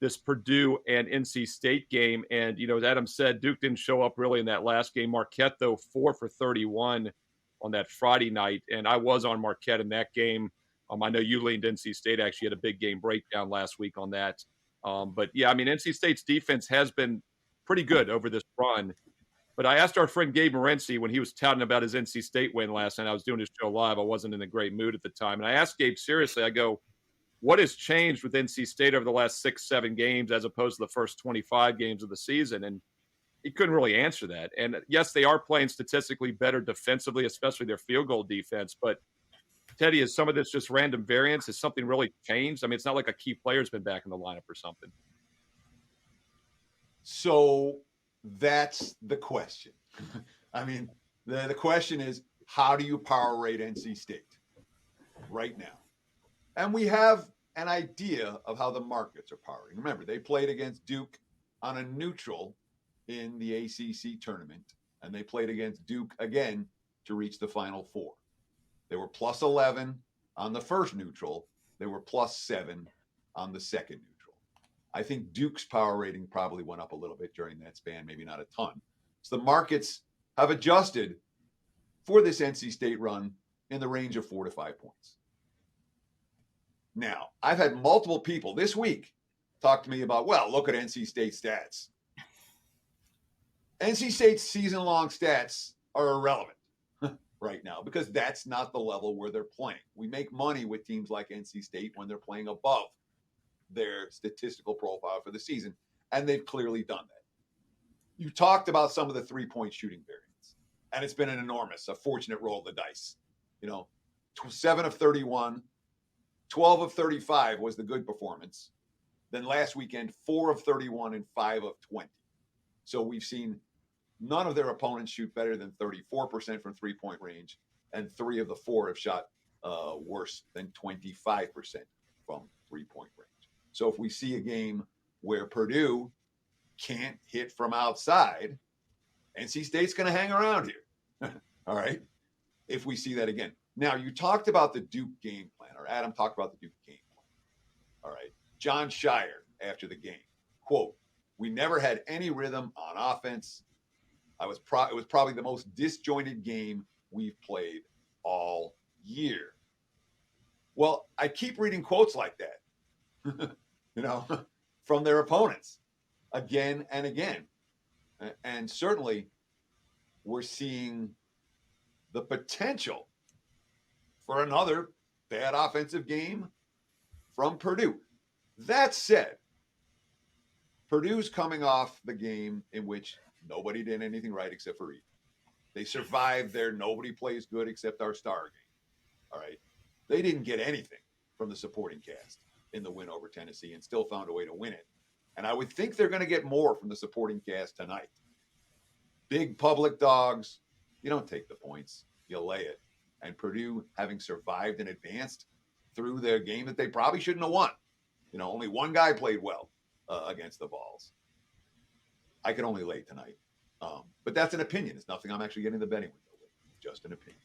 this Purdue and NC State game. And, as Adam said, Duke didn't show up really in that last game. Marquette, though, 4 for 31 on that Friday night. And I was on Marquette in that game. I know you leaned NC State, actually had a big game breakdown last week on that. But yeah, I mean, NC State's defense has been pretty good over this run. But I asked our friend Gabe Morency when he was touting about his NC State win last night. I was doing his show live. I wasn't in a great mood at the time. And I asked Gabe seriously, I go, what has changed with NC State over the last 6, 7 games as opposed to the first 25 games of the season? And he couldn't really answer that. And yes, they are playing statistically better defensively, especially their field goal defense. But Teddy, is some of this just random variance? Has something really changed? I mean, it's not like a key player's been back in the lineup or something. So that's the question. I mean, the question is, how do you power rate NC State right now? And we have an idea of how the markets are powering. Remember, they played against Duke on a neutral in the ACC tournament, and they played against Duke again to reach the Final Four. They were plus 11 on the first neutral. They were plus 7 on the second neutral. I think Duke's power rating probably went up a little bit during that span, maybe not a ton. So the markets have adjusted for this NC State run in the range of 4 to 5 points. Now, I've had multiple people this week talk to me about, well, look at NC State stats. NC State's season-long stats are irrelevant right now because that's not the level where they're playing. We make money with teams like NC State when they're playing above their statistical profile for the season, and they've clearly done that. You talked about some of the three-point shooting variance, and it's been a fortunate roll of the dice. 7 of 31, 12 of 35 was the good performance. Then last weekend, 4 of 31 and 5 of 20. So we've seen none of their opponents shoot better than 34% from three-point range, and 3 of the 4 have shot worse than 25% from three-point range. So if we see a game where Purdue can't hit from outside, NC State's going to hang around here. All right? If we see that again. Now, you talked about the Duke game plan, or Adam talked about the Duke game plan. All right. John Shire, after the game, quote, "We never had any rhythm on offense. It was probably the most disjointed game we've played all year." Well, I keep reading quotes like that, from their opponents again and again. And certainly we're seeing the potential for another bad offensive game from Purdue. That said, Purdue's coming off the game in which nobody did anything right except for Reed. They survived their nobody plays good except our star game. All right. They didn't get anything from the supporting cast in the win over Tennessee and still found a way to win it. And I would think they're going to get more from the supporting cast tonight. Big public dogs, you don't take the points, you lay it. And Purdue, having survived and advanced through their game that they probably shouldn't have won. Only one guy played well against the Vols. I could only lay tonight. But that's an opinion. It's nothing I'm actually getting the betting window with. It's just an opinion.